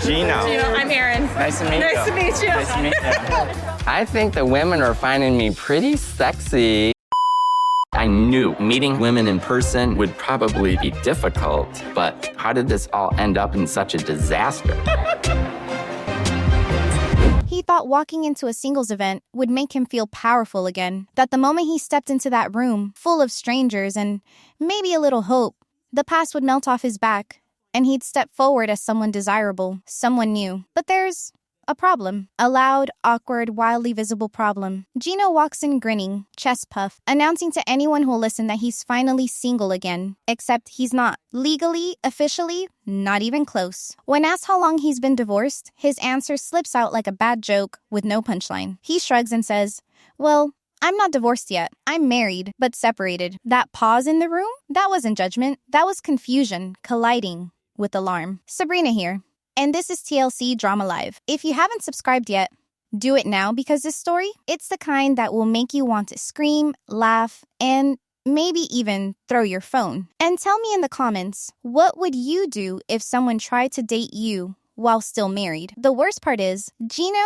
Gino. Gino, I'm Erin. Nice to meet you. Nice to meet you. Nice to meet you. I think the women are finding me pretty sexy. I knew meeting women in person would probably be difficult, but how did this all end up in such a disaster? He thought walking into a singles event would make him feel powerful again, that the moment he stepped into that room full of strangers and maybe a little hope, the past would melt off his back, and he'd step forward as someone desirable, someone new. But there's a problem. A loud, awkward, wildly visible problem. Gino walks in grinning, chest puff, announcing to anyone who'll listen that he's finally single again. Except he's not. Legally, officially, not even close. When asked how long he's been divorced, his answer slips out like a bad joke with no punchline. He shrugs and says, "Well, I'm not divorced yet. I'm married, but separated." That pause in the room? That wasn't judgment. That was confusion, colliding with alarm. Sabrina here. And this is TLC Drama Live. If you haven't subscribed yet, do it now because this story, it's the kind that will make you want to scream, laugh, and maybe even throw your phone. And tell me in the comments, what would you do if someone tried to date you while still married? The worst part is, Gino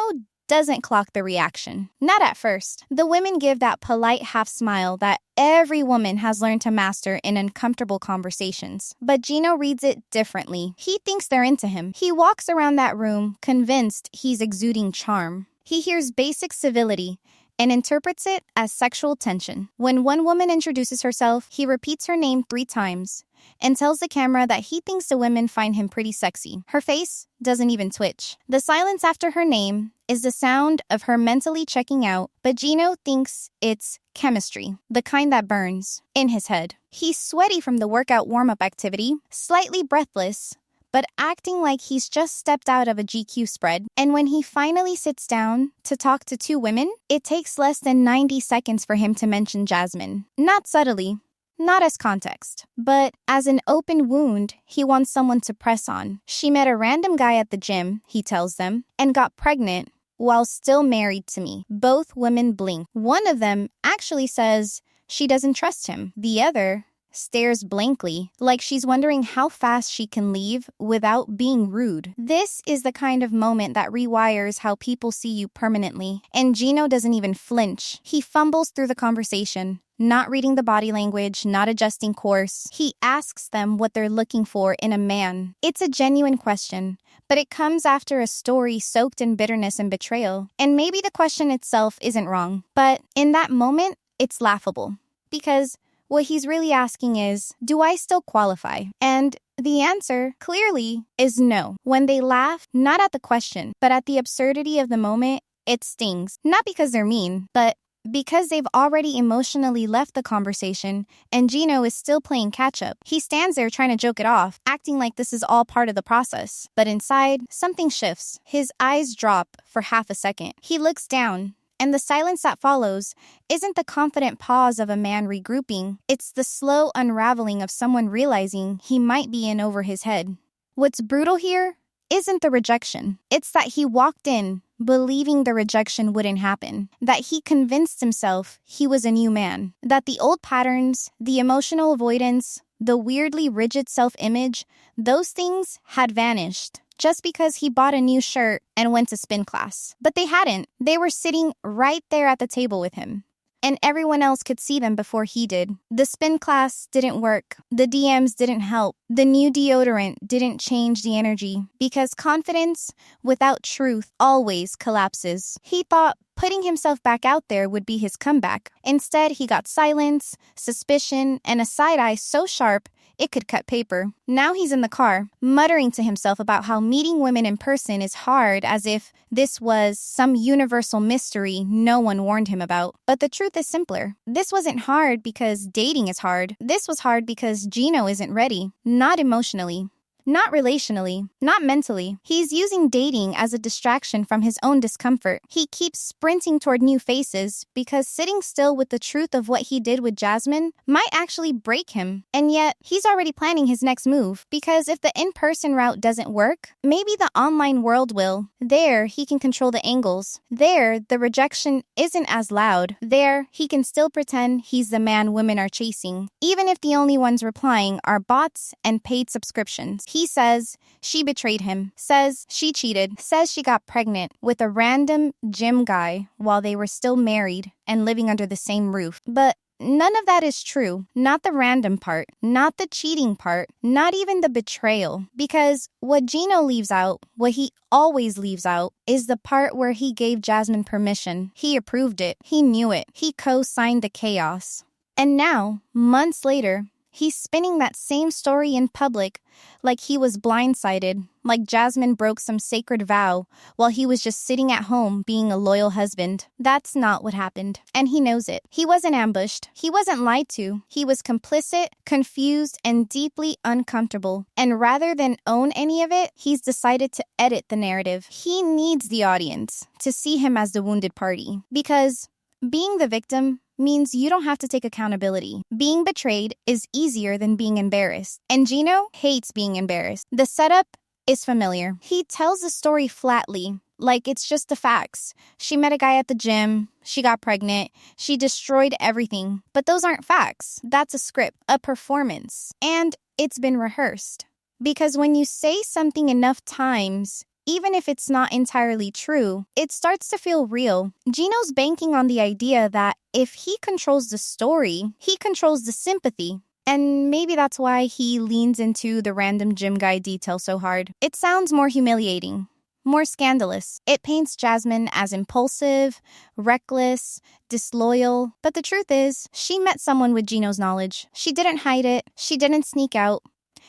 doesn't clock the reaction. Not at first. The women give that polite half smile that every woman has learned to master in uncomfortable conversations. But Gino reads it differently. He thinks they're into him. He walks around that room convinced he's exuding charm. He hears basic civility and interprets it as sexual tension. When one woman introduces herself, he repeats her name 3 times and tells the camera that he thinks the women find him pretty sexy. Her face doesn't even twitch. The silence after her name is the sound of her mentally checking out, but Gino thinks it's chemistry, the kind that burns in his head. He's sweaty from the workout warm-up activity, slightly breathless, but acting like he's just stepped out of a GQ spread. And when he finally sits down to talk to 2 women, it takes less than 90 seconds for him to mention Jasmine. Not subtly, not as context, but as an open wound he wants someone to press on. She met a random guy at the gym, he tells them, and got pregnant while still married to me. Both women blink. One of them actually says she doesn't trust him. The other stares blankly, like she's wondering how fast she can leave without being rude. This is the kind of moment that rewires how people see you permanently. And Gino doesn't even flinch. He fumbles through the conversation, not reading the body language, not adjusting course. He asks them what they're looking for in a man. It's a genuine question, but it comes after a story soaked in bitterness and betrayal. And maybe the question itself isn't wrong, but in that moment, it's laughable. Because what he's really asking is, do I still qualify? And the answer, clearly, is no. When they laugh, not at the question, but at the absurdity of the moment, it stings. Not because they're mean, but because they've already emotionally left the conversation and Gino is still playing catch-up. He stands there trying to joke it off, acting like this is all part of the process. But inside, something shifts. His eyes drop for half a second. He looks down. And the silence that follows isn't the confident pause of a man regrouping. It's the slow unraveling of someone realizing he might be in over his head. What's brutal here isn't the rejection. It's that he walked in believing the rejection wouldn't happen. That he convinced himself he was a new man. That the old patterns, the emotional avoidance, the weirdly rigid self-image, those things had vanished. Just because he bought a new shirt and went to spin class. But they hadn't. They were sitting right there at the table with him. And everyone else could see them before he did. The spin class didn't work. The DMs didn't help. The new deodorant didn't change the energy. Because confidence without truth always collapses. He thought putting himself back out there would be his comeback. Instead, he got silence, suspicion, and a side eye so sharp it could cut paper. Now he's in the car, muttering to himself about how meeting women in person is hard, as if this was some universal mystery no one warned him about. But the truth is simpler. This wasn't hard because dating is hard. This was hard because Gino isn't ready. Not emotionally. Not relationally, not mentally. He's using dating as a distraction from his own discomfort. He keeps sprinting toward new faces because sitting still with the truth of what he did with Jasmine might actually break him. And yet, he's already planning his next move. Because if the in-person route doesn't work, maybe the online world will. There, he can control the angles. There, the rejection isn't as loud. There, he can still pretend he's the man women are chasing, even if the only ones replying are bots and paid subscriptions. He says she betrayed him, says she cheated, says she got pregnant with a random gym guy while they were still married and living under the same roof. But none of that is true. Not the random part, not the cheating part, not even the betrayal. Because what Gino leaves out, what he always leaves out, is the part where he gave Jasmine permission. He approved it. He knew it. He co-signed the chaos. And now, months later, he's spinning that same story in public like he was blindsided, like Jasmine broke some sacred vow while he was just sitting at home being a loyal husband. That's not what happened, and he knows it. He wasn't ambushed. He wasn't lied to. He was complicit, confused, and deeply uncomfortable. And rather than own any of it, he's decided to edit the narrative. He needs the audience to see him as the wounded party, because being the victim means you don't have to take accountability. Being betrayed is easier than being embarrassed. And Gino hates being embarrassed. The setup is familiar. He tells the story flatly, like it's just the facts. She met a guy at the gym. She got pregnant. She destroyed everything. But those aren't facts. That's a script, a performance. And it's been rehearsed. Because when you say something enough times, even if it's not entirely true, it starts to feel real. Gino's banking on the idea that if he controls the story, he controls the sympathy. And maybe that's why he leans into the random gym guy detail so hard. It sounds more humiliating, more scandalous. It paints Jasmine as impulsive, reckless, disloyal. But the truth is, she met someone with Gino's knowledge. She didn't hide it. She didn't sneak out.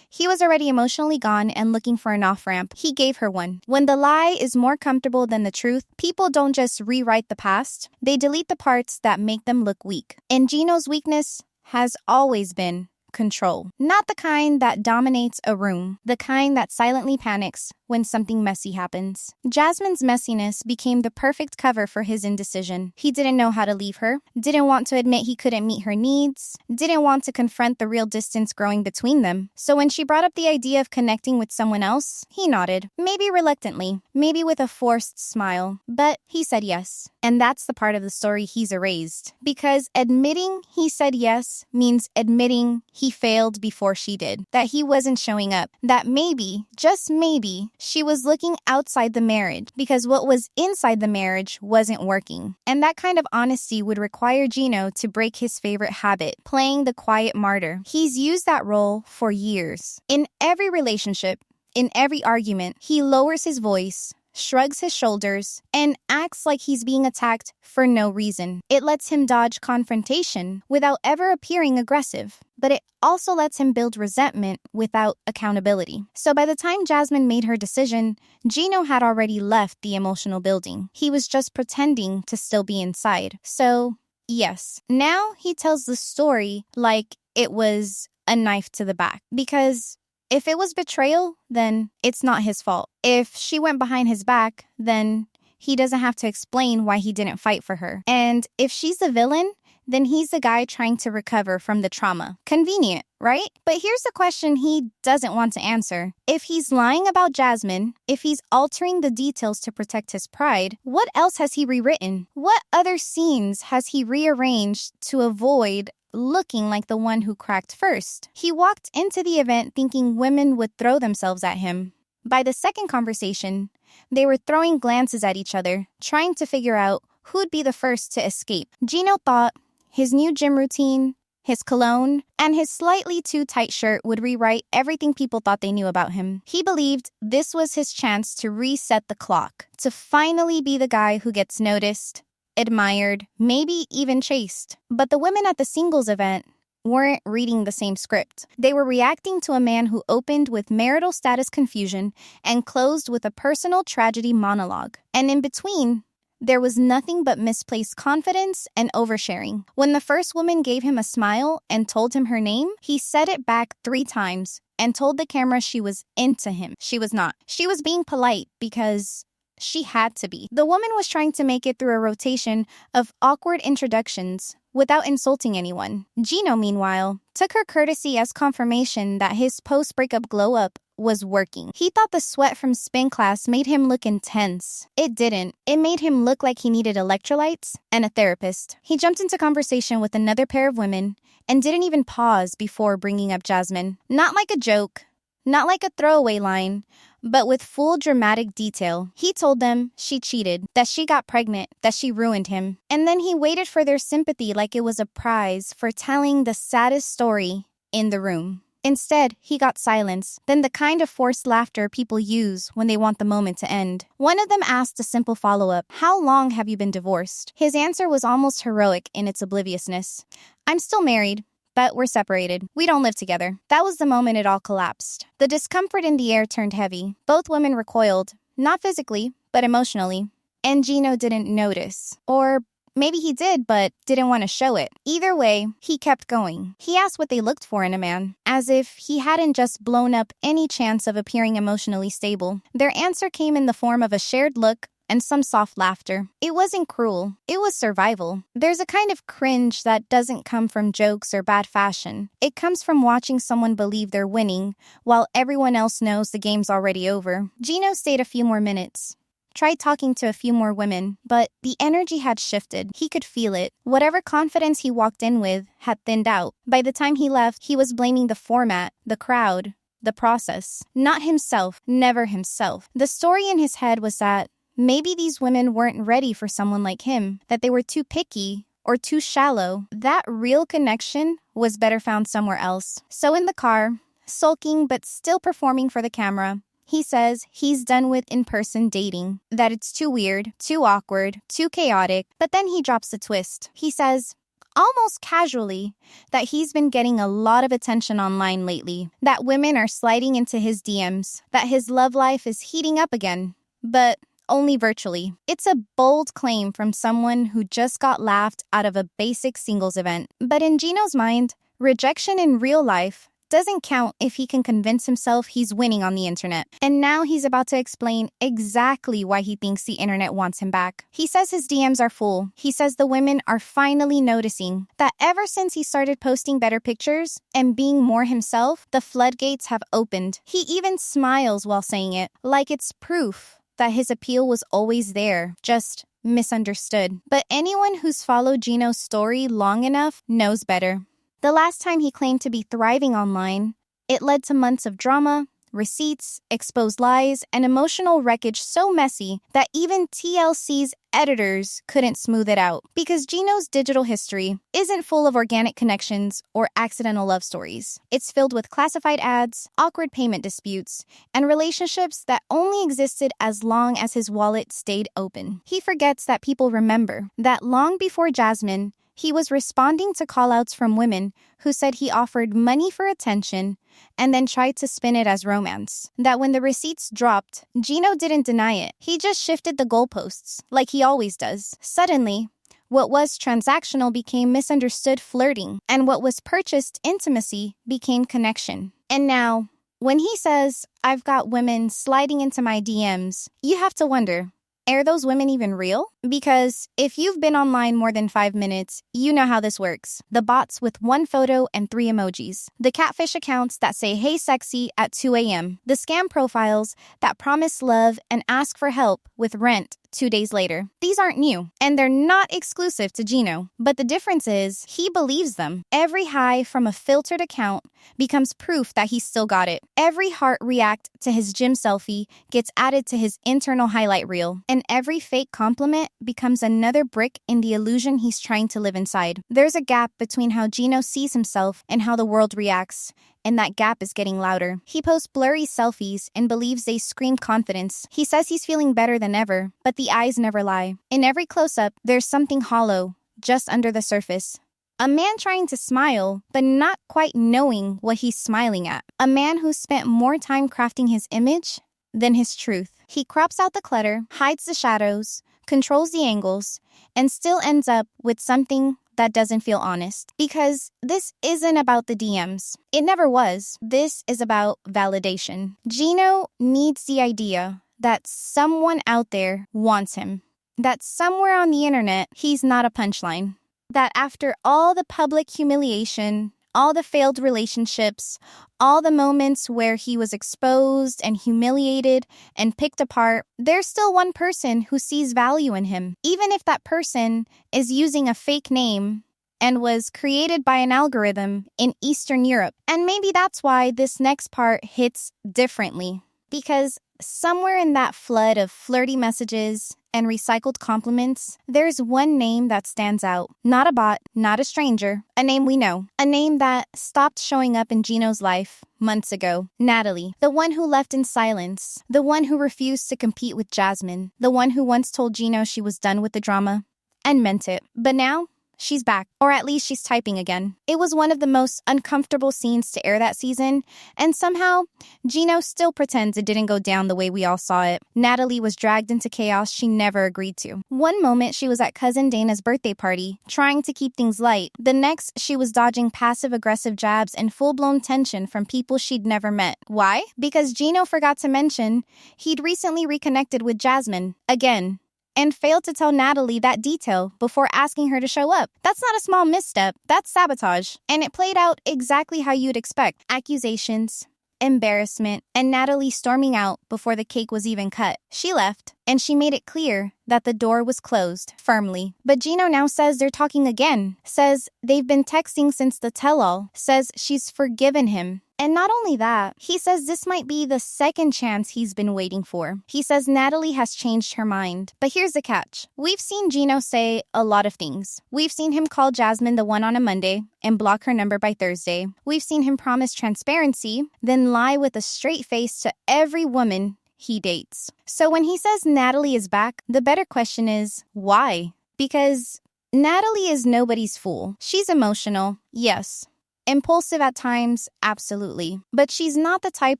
He was already emotionally gone and looking for an off-ramp. He gave her one. When the lie is more comfortable than the truth, people don't just rewrite the past. They delete the parts that make them look weak. And Gino's weakness has always been control. Not the kind that dominates a room, the kind that silently panics when something messy happens. Jasmine's messiness became the perfect cover for his indecision. He didn't know how to leave her, didn't want to admit he couldn't meet her needs, didn't want to confront the real distance growing between them. So when she brought up the idea of connecting with someone else, he nodded, maybe reluctantly, maybe with a forced smile, but he said yes. And that's the part of the story he's erased. Because admitting he said yes means admitting he failed before she did, that he wasn't showing up, that maybe, just maybe, she was looking outside the marriage because what was inside the marriage wasn't working. And that kind of honesty would require Gino to break his favorite habit, playing the quiet martyr. He's used that role for years. In every relationship, in every argument, he lowers his voice, shrugs his shoulders, and acts like he's being attacked for no reason. It lets him dodge confrontation without ever appearing aggressive, but it also lets him build resentment without accountability. So by the time Jasmine made her decision, Gino had already left the emotional building. He was just pretending to still be inside. So, yes, now he tells the story like it was a knife to the back, because if it was betrayal, then it's not his fault. If she went behind his back, then he doesn't have to explain why he didn't fight for her. And if she's the villain, then he's the guy trying to recover from the trauma. Convenient, right? But here's the question he doesn't want to answer. If he's lying about Jasmine, if he's altering the details to protect his pride, what else has he rewritten? What other scenes has he rearranged to avoid looking like the one who cracked first? He walked into the event thinking women would throw themselves at him. By the second conversation, they were throwing glances at each other, trying to figure out who'd be the first to escape. Gino thought his new gym routine, his cologne, and his slightly too tight shirt would rewrite everything people thought they knew about him. He believed this was his chance to reset the clock, to finally be the guy who gets noticed, admired, maybe even chased. But the women at the singles event weren't reading the same script. They were reacting to a man who opened with marital status confusion and closed with a personal tragedy monologue. And in between, there was nothing but misplaced confidence and oversharing. When the first woman gave him a smile and told him her name, he said it back 3 times and told the camera she was into him. She was not. She was being polite because she had to be. The woman was trying to make it through a rotation of awkward introductions without insulting anyone. Gino, meanwhile, took her courtesy as confirmation that his post-breakup glow-up was working. He thought the sweat from spin class made him look intense. It didn't. It made him look like he needed electrolytes and a therapist. He jumped into conversation with another pair of women and didn't even pause before bringing up Jasmine. Not like a joke, Not like a throwaway line, but with full dramatic detail. He told them she cheated, that she got pregnant, that she ruined him. And then he waited for their sympathy like it was a prize for telling the saddest story in the room. Instead, he got silence, then the kind of forced laughter people use when they want the moment to end. One of them asked a simple follow-up, "How long have you been divorced?" His answer was almost heroic in its obliviousness. "I'm still married, but we're separated. We don't live together." That was the moment it all collapsed. The discomfort in the air turned heavy. Both women recoiled, not physically, but emotionally. And Gino didn't notice. Or maybe he did, but didn't want to show it. Either way, he kept going. He asked what they looked for in a man, as if he hadn't just blown up any chance of appearing emotionally stable. Their answer came in the form of a shared look and some soft laughter. It wasn't cruel. It was survival. There's a kind of cringe that doesn't come from jokes or bad fashion. It comes from watching someone believe they're winning while everyone else knows the game's already over. Gino stayed a few more minutes. Tried talking to a few more women, but the energy had shifted. He could feel it. Whatever confidence he walked in with had thinned out. By the time he left, he was blaming the format, the crowd, the process. Not himself, never himself. The story in his head was that maybe these women weren't ready for someone like him, that they were too picky or too shallow. That real connection was better found somewhere else. So in the car, sulking but still performing for the camera, he says he's done with in-person dating, that it's too weird, too awkward, too chaotic, but then he drops the twist. He says, almost casually, that he's been getting a lot of attention online lately, that women are sliding into his DMs, that his love life is heating up again, but only virtually. It's a bold claim from someone who just got laughed out of a basic singles event. But in Gino's mind, rejection in real life doesn't count if he can convince himself he's winning on the internet. And now he's about to explain exactly why he thinks the internet wants him back. He says his DMs are full. He says the women are finally noticing that ever since he started posting better pictures and being more himself, the floodgates have opened. He even smiles while saying it, like it's proof that his appeal was always there, just misunderstood. But anyone who's followed Gino's story long enough knows better. The last time he claimed to be thriving online, it led to months of drama, receipts, exposed lies, and emotional wreckage so messy that even TLC's editors couldn't smooth it out. Because Gino's digital history isn't full of organic connections or accidental love stories. It's filled with classified ads, awkward payment disputes, and relationships that only existed as long as his wallet stayed open. He forgets that people remember that long before Jasmine, he was responding to call-outs from women who said he offered money for attention and then tried to spin it as romance. That when the receipts dropped, Gino didn't deny it. He just shifted the goalposts, like he always does. Suddenly, what was transactional became misunderstood flirting, and what was purchased intimacy became connection. And now, when he says, "I've got women sliding into my DMs," you have to wonder, are those women even real? Because if you've been online more than 5 minutes, you know how this works. The bots with 1 photo and 3 emojis. The catfish accounts that say, "Hey sexy" at 2 a.m. The scam profiles that promise love and ask for help with rent 2 days later. These aren't new, and they're not exclusive to Gino. But the difference is, he believes them. Every high from a filtered account becomes proof that he still got it. Every heart react to his gym selfie gets added to his internal highlight reel. And every fake compliment becomes another brick in the illusion he's trying to live inside. There's a gap between how Gino sees himself and how the world reacts. And that gap is getting louder. He posts blurry selfies and believes they scream confidence. He says he's feeling better than ever, but the eyes never lie. In every close-up, there's something hollow, just under the surface. A man trying to smile, but not quite knowing what he's smiling at. A man who spent more time crafting his image than his truth. He crops out the clutter, hides the shadows, controls the angles, and still ends up with something that doesn't feel honest. Because this isn't about the DMs. It never was. This is about validation. Gino needs the idea that someone out there wants him. That somewhere on the internet, he's not a punchline. That after all the public humiliation, all the failed relationships, all the moments where he was exposed and humiliated and picked apart, there's still one person who sees value in him. Even if that person is using a fake name and was created by an algorithm in Eastern Europe. And maybe that's why this next part hits differently. Because somewhere in that flood of flirty messages and recycled compliments, there's one name that stands out. Not a bot, not a stranger, a name we know. A name that stopped showing up in Gino's life months ago. Natalie, the one who left in silence, the one who refused to compete with Jasmine, the one who once told Gino she was done with the drama and meant it. But now, she's back, or at least she's typing again. It was one of the most uncomfortable scenes to air that season, and somehow, Gino still pretends it didn't go down the way we all saw it. Natalie was dragged into chaos she never agreed to. One moment, she was at cousin Dana's birthday party, trying to keep things light. The next, she was dodging passive-aggressive jabs and full-blown tension from people she'd never met. Why? Because Gino forgot to mention he'd recently reconnected with Jasmine, again, and failed to tell Natalie that detail before asking her to show up. That's not a small misstep, that's sabotage. And it played out exactly how you'd expect. Accusations, embarrassment, and Natalie storming out before the cake was even cut. She left, and she made it clear that the door was closed, firmly. But Gino now says they're talking again, says they've been texting since the tell-all, says she's forgiven him. And not only that, he says this might be the second chance he's been waiting for. He says Natalie has changed her mind. But here's the catch. We've seen Gino say a lot of things. We've seen him call Jasmine the one on a Monday and block her number by Thursday. We've seen him promise transparency, then lie with a straight face to every woman he dates. So when he says Natalie is back, the better question is, why? Because Natalie is nobody's fool. She's emotional, yes. Impulsive at times, absolutely. But she's not the type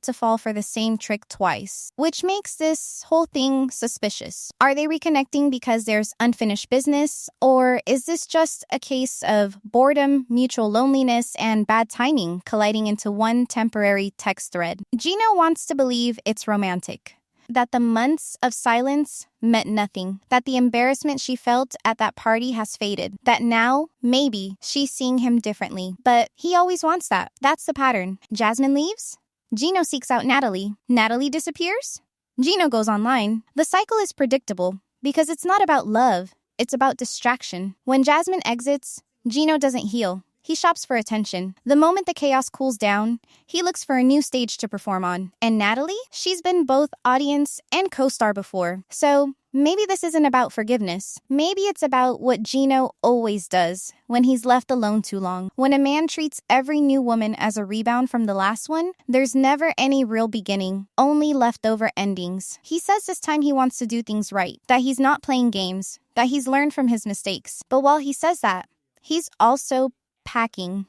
to fall for the same trick twice, which makes this whole thing suspicious. Are they reconnecting because there's unfinished business? Or is this just a case of boredom, mutual loneliness, and bad timing colliding into one temporary text thread? Gino wants to believe it's romantic. That the months of silence meant nothing. That the embarrassment she felt at that party has faded. That now, maybe, she's seeing him differently. But he always wants that. That's the pattern. Jasmine leaves. Gino seeks out Natalie. Natalie disappears. Gino goes online. The cycle is predictable because it's not about love. It's about distraction. When Jasmine exits, Gino doesn't heal. He shops for attention. The moment the chaos cools down, he looks for a new stage to perform on. And Natalie? She's been both audience and co-star before. So maybe this isn't about forgiveness. Maybe it's about what Gino always does when he's left alone too long. When a man treats every new woman as a rebound from the last one, there's never any real beginning, only leftover endings. He says this time he wants to do things right, that he's not playing games, that he's learned from his mistakes. But while he says that, he's also packing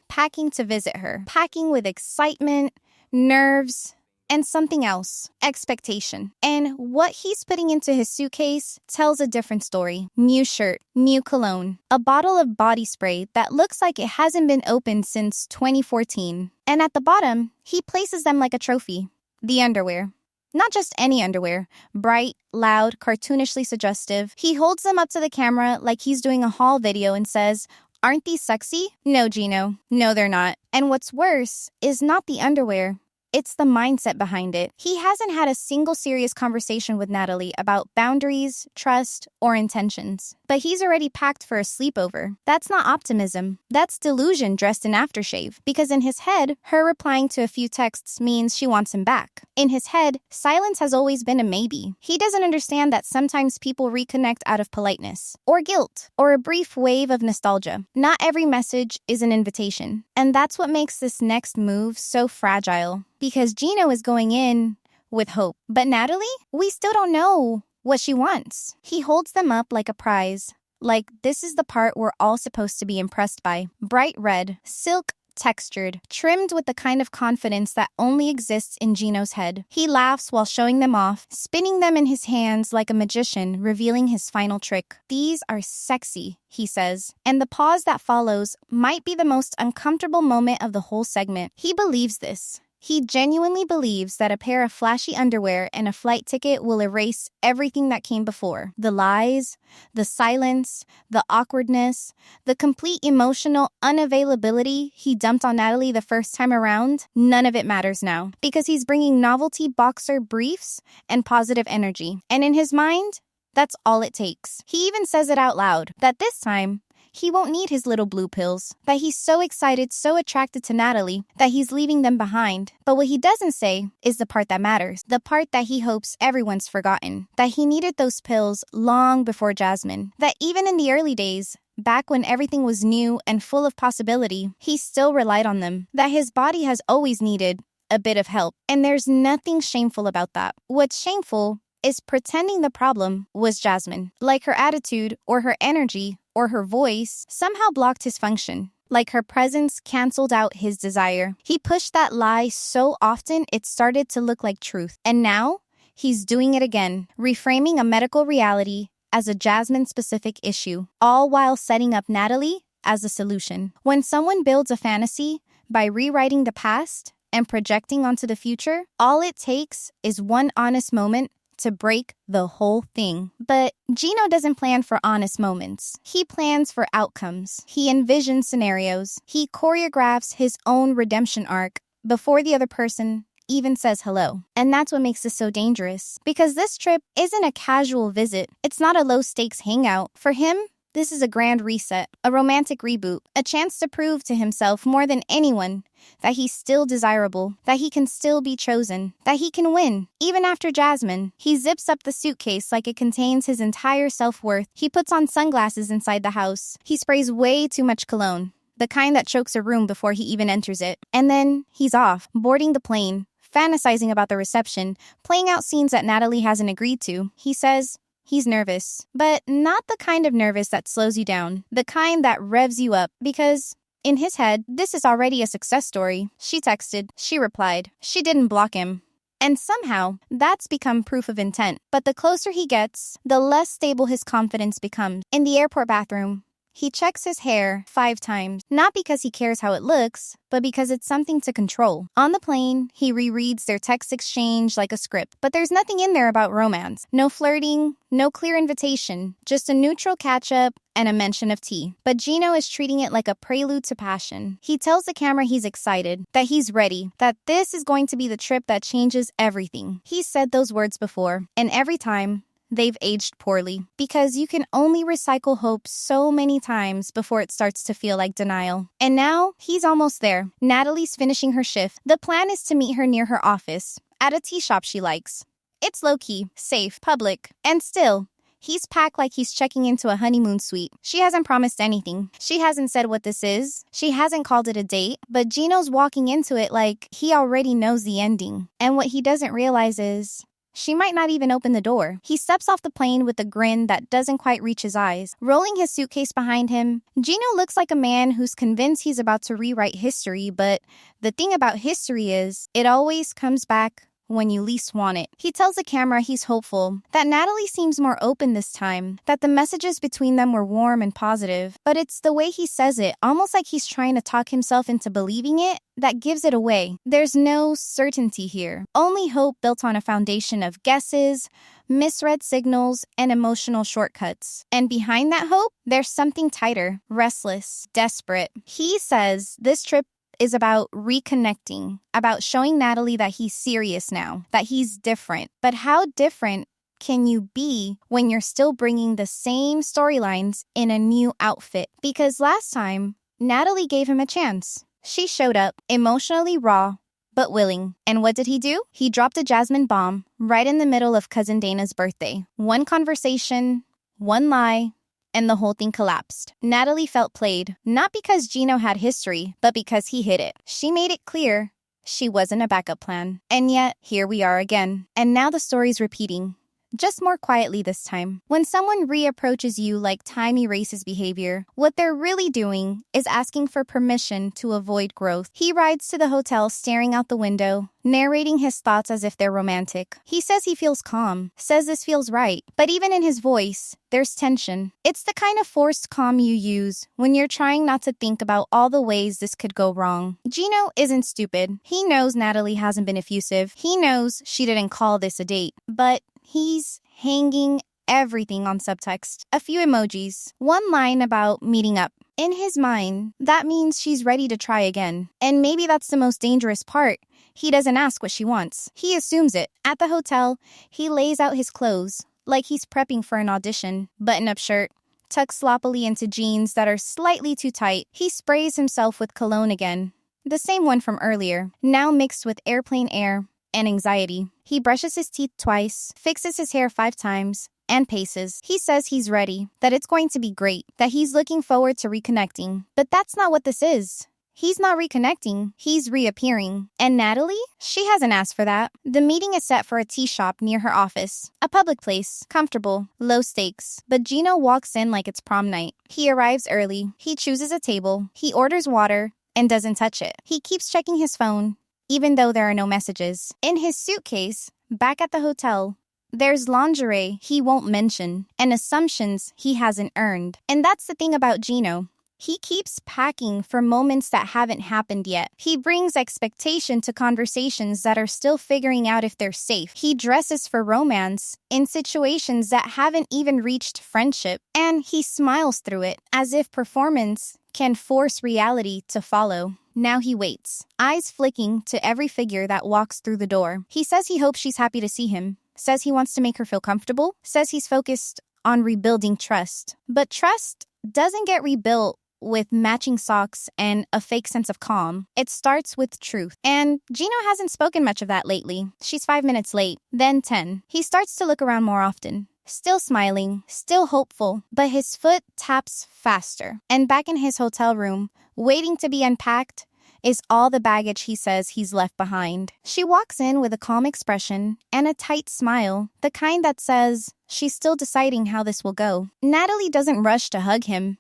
to visit her, packing with excitement, nerves, and something else, expectation. And what he's putting into his suitcase tells a different story. New shirt, new cologne, a bottle of body spray that looks like it hasn't been opened since 2014. And at the bottom, he places them like a trophy. The underwear. Not just any underwear, bright, loud, cartoonishly suggestive. He holds them up to the camera like he's doing a haul video and says, "Aren't these sexy?" No, Gino. No, they're not. And what's worse is not the underwear. It's the mindset behind it. He hasn't had a single serious conversation with Natalie about boundaries, trust, or intentions. But he's already packed for a sleepover. That's not optimism. That's delusion dressed in aftershave. Because in his head, her replying to a few texts means she wants him back. In his head, silence has always been a maybe. He doesn't understand that sometimes people reconnect out of politeness, or guilt, or a brief wave of nostalgia. Not every message is an invitation. And that's what makes this next move so fragile. Because Gino is going in with hope. But Natalie? We still don't know what she wants. He holds them up like a prize. Like, this is the part we're all supposed to be impressed by. Bright red, silk textured, trimmed with the kind of confidence that only exists in Gino's head. He laughs while showing them off, spinning them in his hands like a magician, revealing his final trick. "These are sexy," he says. And the pause that follows might be the most uncomfortable moment of the whole segment. He believes this. He genuinely believes that a pair of flashy underwear and a flight ticket will erase everything that came before. The lies, the silence, the awkwardness, the complete emotional unavailability he dumped on Natalie the first time around, none of it matters now. Because he's bringing novelty boxer briefs and positive energy. And in his mind, that's all it takes. He even says it out loud, that this time, he won't need his little blue pills, that he's so excited, so attracted to Natalie, that he's leaving them behind. But what he doesn't say is the part that matters, the part that he hopes everyone's forgotten, that he needed those pills long before Jasmine, that even in the early days, back when everything was new and full of possibility, he still relied on them, that his body has always needed a bit of help. And there's nothing shameful about that. What's shameful is pretending the problem was Jasmine, like her attitude or her energy or her voice somehow blocked his function, like her presence canceled out his desire. He pushed that lie so often it started to look like truth. And now he's doing it again, reframing a medical reality as a Jasmine-specific issue, all while setting up Natalie as a solution. When someone builds a fantasy by rewriting the past and projecting onto the future, all it takes is one honest moment to break the whole thing. But Gino doesn't plan for honest moments. He plans for outcomes. He envisions scenarios. He choreographs his own redemption arc before the other person even says hello. And that's what makes this so dangerous. Because this trip isn't a casual visit. It's not a low-stakes hangout. For him, this is a grand reset, a romantic reboot, a chance to prove to himself more than anyone that he's still desirable, that he can still be chosen, that he can win. Even after Jasmine, he zips up the suitcase like it contains his entire self-worth. He puts on sunglasses inside the house. He sprays way too much cologne, the kind that chokes a room before he even enters it. And then he's off, boarding the plane, fantasizing about the reception, playing out scenes that Natalie hasn't agreed to. He says he's nervous, but not the kind of nervous that slows you down, the kind that revs you up, because in his head, this is already a success story. She texted, she replied, she didn't block him. And somehow, that's become proof of intent. But the closer he gets, the less stable his confidence becomes. In the airport bathroom, he checks his hair 5 times, not because he cares how it looks, but because it's something to control. On the plane, he rereads their text exchange like a script, but there's nothing in there about romance. No flirting, no clear invitation, just a neutral catch-up and a mention of tea. But Gino is treating it like a prelude to passion. He tells the camera he's excited, that he's ready, that this is going to be the trip that changes everything. He's said those words before, and every time, they've aged poorly, because you can only recycle hope so many times before it starts to feel like denial. And now, he's almost there. Natalie's finishing her shift. The plan is to meet her near her office, at a tea shop she likes. It's low-key, safe, public, and still, he's packed like he's checking into a honeymoon suite. She hasn't promised anything. She hasn't said what this is. She hasn't called it a date, but Gino's walking into it like he already knows the ending. And what he doesn't realize is she might not even open the door. He steps off the plane with a grin that doesn't quite reach his eyes. Rolling his suitcase behind him, Gino looks like a man who's convinced he's about to rewrite history, but the thing about history is, it always comes back when you least want it. He tells the camera he's hopeful, that Natalie seems more open this time, that the messages between them were warm and positive, but it's the way he says it, almost like he's trying to talk himself into believing it, that gives it away. There's no certainty here, only hope built on a foundation of guesses, misread signals, and emotional shortcuts. And behind that hope, there's something tighter, restless, desperate. He says this trip is about reconnecting, about showing Natalie that he's serious now, that he's different. But how different can you be when you're still bringing the same storylines in a new outfit? Because last time, Natalie gave him a chance. She showed up, emotionally raw, but willing. And what did he do? He dropped a Jasmine bomb right in the middle of Cousin Dana's birthday. One conversation, one lie, and the whole thing collapsed. Natalie felt played, not because Gino had history, but because he hid it. She made it clear she wasn't a backup plan. And yet, here we are again. And now the story's repeating. Just more quietly this time. When someone reapproaches you like time erases behavior, what they're really doing is asking for permission to avoid growth. He rides to the hotel staring out the window, narrating his thoughts as if they're romantic. He says he feels calm, says this feels right, but even in his voice, there's tension. It's the kind of forced calm you use when you're trying not to think about all the ways this could go wrong. Gino isn't stupid. He knows Natalie hasn't been effusive. He knows she didn't call this a date, but he's hanging everything on subtext. A few emojis. One line about meeting up. In his mind, that means she's ready to try again. And maybe that's the most dangerous part. He doesn't ask what she wants. He assumes it. At the hotel, he lays out his clothes, like he's prepping for an audition. Button-up shirt, tucks sloppily into jeans that are slightly too tight. He sprays himself with cologne again. The same one from earlier, now mixed with airplane air and anxiety. He brushes his teeth twice, fixes his hair 5 times, and paces. He says he's ready, that it's going to be great, that he's looking forward to reconnecting. But that's not what this is. He's not reconnecting, he's reappearing. And Natalie? She hasn't asked for that. The meeting is set for a tea shop near her office. A public place, comfortable, low stakes. But Gino walks in like it's prom night. He arrives early. He chooses a table. He orders water and doesn't touch it. He keeps checking his phone, even though there are no messages. In his suitcase, back at the hotel, there's lingerie he won't mention and assumptions he hasn't earned. And that's the thing about Gino. He keeps packing for moments that haven't happened yet. He brings expectation to conversations that are still figuring out if they're safe. He dresses for romance in situations that haven't even reached friendship. And he smiles through it, as if performance can force reality to follow. Now he waits, eyes flicking to every figure that walks through the door. He says he hopes she's happy to see him, says he wants to make her feel comfortable, says he's focused on rebuilding trust. But trust doesn't get rebuilt with matching socks and a fake sense of calm. It starts with truth. And Gino hasn't spoken much of that lately. She's 5 minutes late, then 10. He starts to look around more often. Still smiling, still hopeful, but his foot taps faster. And back in his hotel room, waiting to be unpacked, is all the baggage he says he's left behind. She walks in with a calm expression and a tight smile, the kind that says she's still deciding how this will go. Natalie doesn't rush to hug him.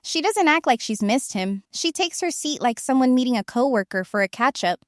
She doesn't act like she's missed him. She takes her seat like someone meeting a coworker for a catch-up,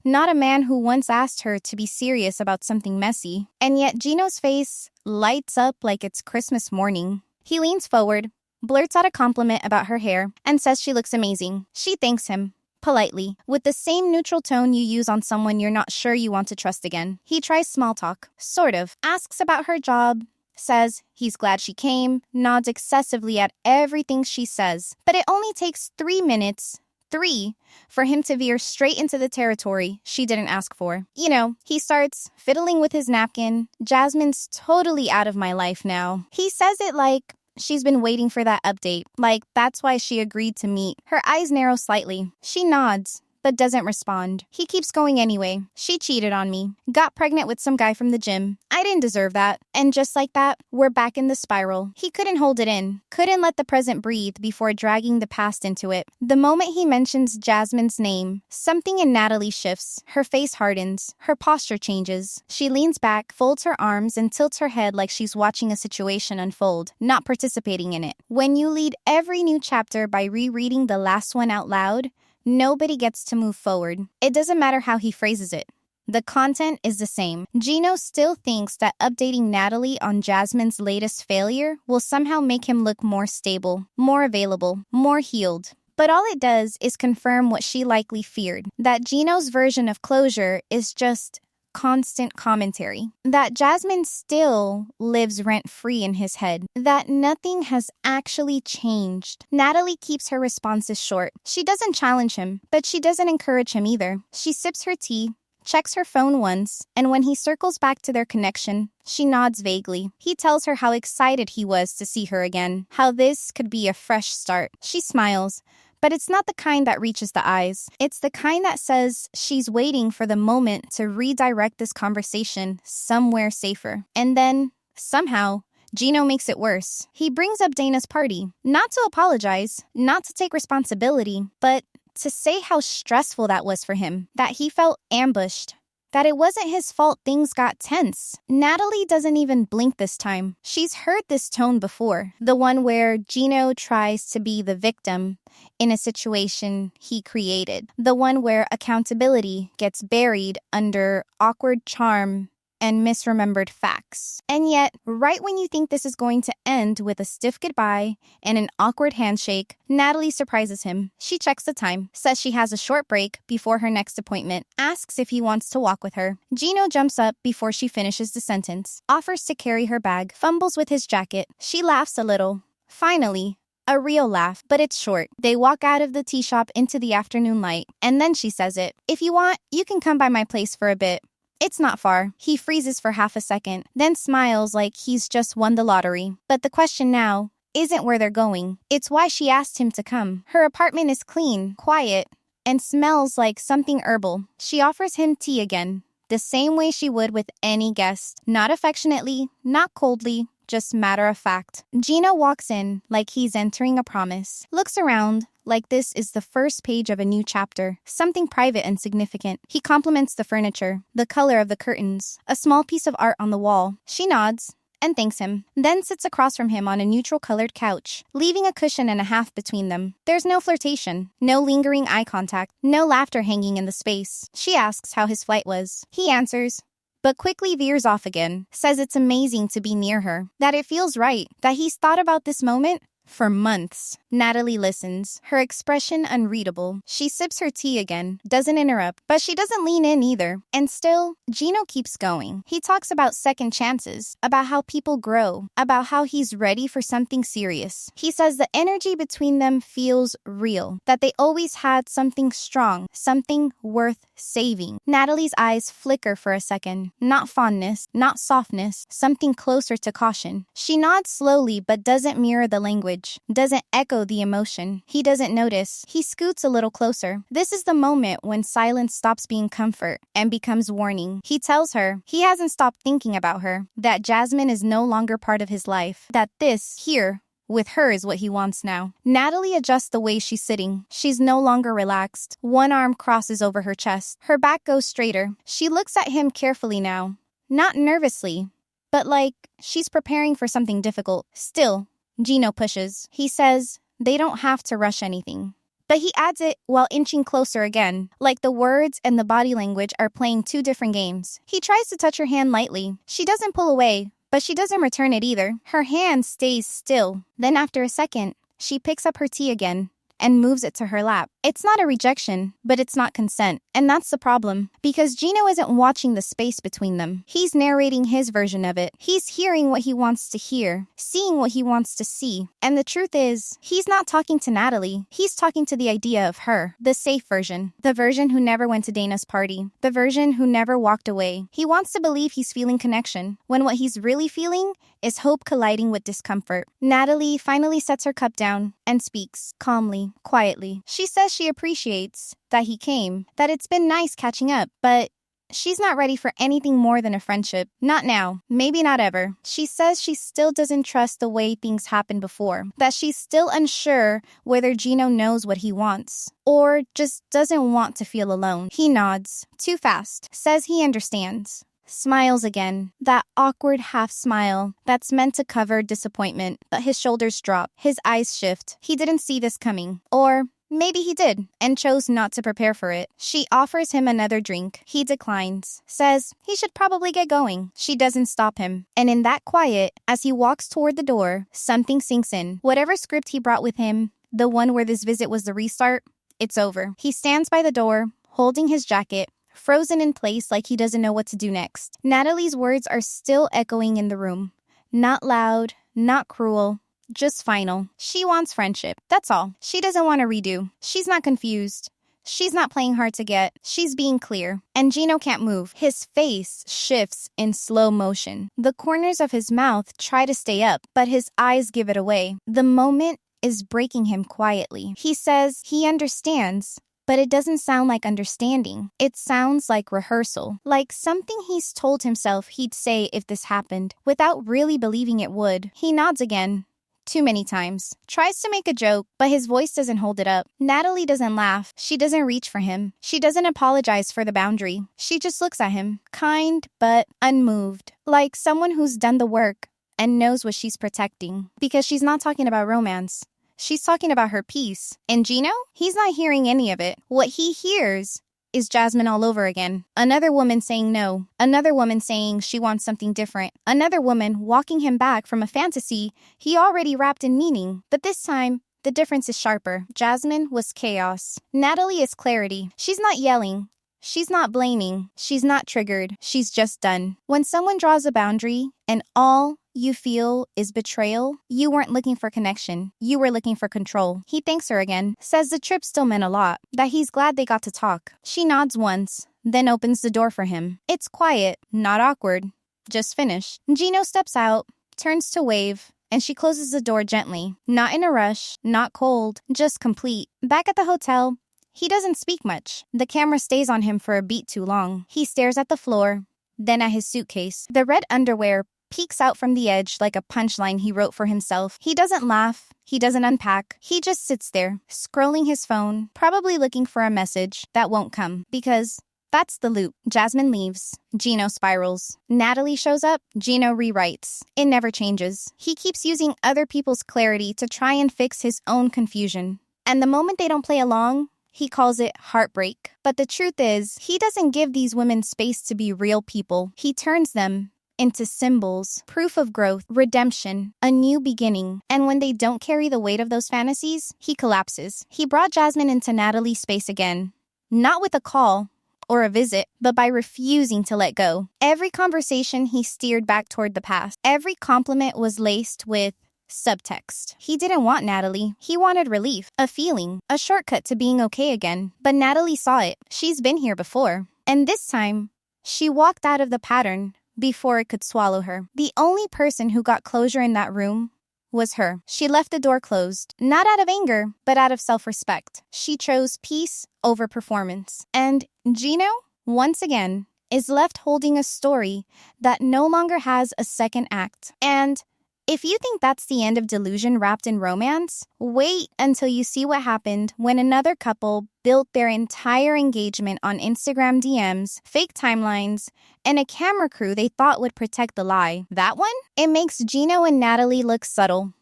not a man who once asked her to be serious about something messy. And yet Gino's face lights up like it's Christmas morning. He leans forward, blurts out a compliment about her hair, and says she looks amazing. She thanks him, politely, with the same neutral tone you use on someone you're not sure you want to trust again. He tries small talk, sort of, asks about her job, says he's glad she came, nods excessively at everything she says. But it only takes 3 minutes, 3, for him to veer straight into the territory she didn't ask for. You know, he starts fiddling with his napkin. Jasmine's totally out of my life now. He says it like she's been waiting for that update, like that's why she agreed to meet. Her eyes narrow slightly. She nods, but doesn't respond. He keeps going anyway. She cheated on me. Got pregnant with some guy from the gym. I didn't deserve that. And just like that, we're back in the spiral. He couldn't hold it in. Couldn't let the present breathe before dragging the past into it. The moment he mentions Jasmine's name, something in Natalie shifts. Her face hardens. Her posture changes. She leans back, folds her arms, and tilts her head like she's watching a situation unfold, not participating in it. When you lead every new chapter by rereading the last one out loud, nobody gets to move forward. It doesn't matter how he phrases it. The content is the same. Gino still thinks that updating Natalie on Jasmine's latest failure will somehow make him look more stable, more available, more healed. But all it does is confirm what she likely feared, that Gino's version of closure is just constant commentary, that Jasmine still lives rent-free in his head, that nothing has actually changed. Natalie keeps her responses short. She doesn't challenge him, but she doesn't encourage him either. She sips her tea, checks her phone once, and when he circles back to their connection, she nods vaguely. He tells her how excited he was to see her again, how this could be a fresh start. She smiles, but it's not the kind that reaches the eyes. It's the kind that says she's waiting for the moment to redirect this conversation somewhere safer. And then, somehow, Gino makes it worse. He brings up Dana's party, not to apologize, not to take responsibility, but to say how stressful that was for him, that he felt ambushed, that it wasn't his fault things got tense. Natalie doesn't even blink this time. She's heard this tone before, the one where Gino tries to be the victim in a situation he created, the one where accountability gets buried under awkward charm and misremembered facts. And yet, right when you think this is going to end with a stiff goodbye and an awkward handshake, Natalie surprises him. She checks the time, says she has a short break before her next appointment, asks if he wants to walk with her. Gino jumps up before she finishes the sentence, offers to carry her bag, fumbles with his jacket. She laughs a little. Finally, a real laugh, but it's short. They walk out of the tea shop into the afternoon light, and then she says it. If you want, you can come by my place for a bit. It's not far. He freezes for half a second, then smiles like he's just won the lottery. But the question now isn't where they're going. It's why she asked him to come. Her apartment is clean, quiet, and smells like something herbal. She offers him tea again, the same way she would with any guest. Not affectionately, not coldly, just matter of fact. Gino walks in like he's entering a promise. Looks around like this is the first page of a new chapter, something private and significant. He compliments the furniture, the color of the curtains, a small piece of art on the wall. She nods and thanks him, then sits across from him on a neutral-colored couch, leaving a cushion and a half between them. There's no flirtation, no lingering eye contact, no laughter hanging in the space. She asks how his flight was. He answers, but quickly veers off again, says it's amazing to be near her, that it feels right, that he's thought about this moment for months. Natalie listens, her expression unreadable. She sips her tea again, doesn't interrupt, but she doesn't lean in either. And still, Gino keeps going. He talks about second chances, about how people grow, about how he's ready for something serious. He says the energy between them feels real, that they always had something strong, something worth saving. Natalie's eyes flicker for a second. Not fondness, not softness, something closer to caution. She nods slowly but doesn't mirror the language, doesn't echo the emotion. He doesn't notice. He scoots a little closer. This is the moment when silence stops being comfort and becomes warning. He tells her he hasn't stopped thinking about her, that Jasmine is no longer part of his life, that this, here, with her is what he wants now. Natalie adjusts the way she's sitting. She's no longer relaxed. One arm crosses over her chest. Her back goes straighter. She looks at him carefully now. Not nervously, but like she's preparing for something difficult. Still, Gino pushes. He says they don't have to rush anything. But he adds it while inching closer again, like the words and the body language are playing two different games. He tries to touch her hand lightly. She doesn't pull away, but she doesn't return it either. Her hand stays still. Then after a second, she picks up her tea again and moves it to her lap. It's not a rejection, but it's not consent. And that's the problem, because Gino isn't watching the space between them. He's narrating his version of it. He's hearing what he wants to hear, seeing what he wants to see. And the truth is, he's not talking to Natalie. He's talking to the idea of her, the safe version, the version who never went to Dana's party, the version who never walked away. He wants to believe he's feeling connection, when what he's really feeling is hope colliding with discomfort. Natalie finally sets her cup down and speaks, calmly, quietly. She says she appreciates that he came, that it's been nice catching up, but she's not ready for anything more than a friendship. Not now. Maybe not ever. She says she still doesn't trust the way things happened before, that she's still unsure whether Gino knows what he wants, or just doesn't want to feel alone. He nods, too fast, says he understands. Smiles again, that awkward half smile that's meant to cover disappointment, but his shoulders drop, his eyes shift. He didn't see this coming. Or maybe he did, and chose not to prepare for it. She offers him another drink. He declines, says he should probably get going. She doesn't stop him. And in that quiet, as he walks toward the door, something sinks in. Whatever script he brought with him, the one where this visit was the restart, it's over. He stands by the door, holding his jacket, frozen in place like he doesn't know what to do next. Natalie's words are still echoing in the room. Not loud, not cruel, just final. She wants friendship. That's all. She doesn't want to redo. She's not confused. She's not playing hard to get. She's being clear. And Gino can't move. His face shifts in slow motion. The corners of his mouth try to stay up, but his eyes give it away. The moment is breaking him quietly. He says he understands, but it doesn't sound like understanding. It sounds like rehearsal, like something he's told himself he'd say if this happened, without really believing it would. He nods again. Too many times. Tries to make a joke, but his voice doesn't hold it up. Natalie doesn't laugh. She doesn't reach for him. She doesn't apologize for the boundary. She just looks at him, kind but unmoved, like someone who's done the work and knows what she's protecting. Because she's not talking about romance. She's talking about her peace. And Gino? He's not hearing any of it. What he hears is Jasmine all over again. Another woman saying no. Another woman saying she wants something different. Another woman walking him back from a fantasy he already wrapped in meaning. But this time, the difference is sharper. Jasmine was chaos. Natalie is clarity. She's not yelling. She's not blaming. She's not triggered. She's just done. When someone draws a boundary and all you feel is betrayal, you weren't looking for connection. You were looking for control. He thanks her again, says the trip still meant a lot, that he's glad they got to talk. She nods once, then opens the door for him. It's quiet, not awkward, just finished. Gino steps out, turns to wave, and she closes the door gently. Not in a rush, not cold, just complete. Back at the hotel, he doesn't speak much. The camera stays on him for a beat too long. He stares at the floor, then at his suitcase. The red underwear peeks out from the edge like a punchline he wrote for himself. He doesn't laugh. He doesn't unpack. He just sits there, scrolling his phone, probably looking for a message that won't come. Because that's the loop. Jasmine leaves. Gino spirals. Natalie shows up. Gino rewrites. It never changes. He keeps using other people's clarity to try and fix his own confusion. And the moment they don't play along, he calls it heartbreak. But the truth is, he doesn't give these women space to be real people. He turns them into symbols, proof of growth, redemption, a new beginning. And when they don't carry the weight of those fantasies, he collapses. He brought Jasmine into Natalie's space again. Not with a call or a visit, but by refusing to let go. Every conversation he steered back toward the past. Every compliment was laced with subtext. He didn't want Natalie. He wanted relief, a feeling, a shortcut to being okay again. But Natalie saw it. She's been here before. And this time, she walked out of the pattern before it could swallow her. The only person who got closure in that room was her. She left the door closed, not out of anger, but out of self-respect. She chose peace over performance. And Gino, once again, is left holding a story that no longer has a second act. And if you think that's the end of Delusion wrapped in romance, wait until you see what happened when another couple built their entire engagement on Instagram DMs, fake timelines, and a camera crew they thought would protect the lie. That one? It makes Gino and Natalie look subtle.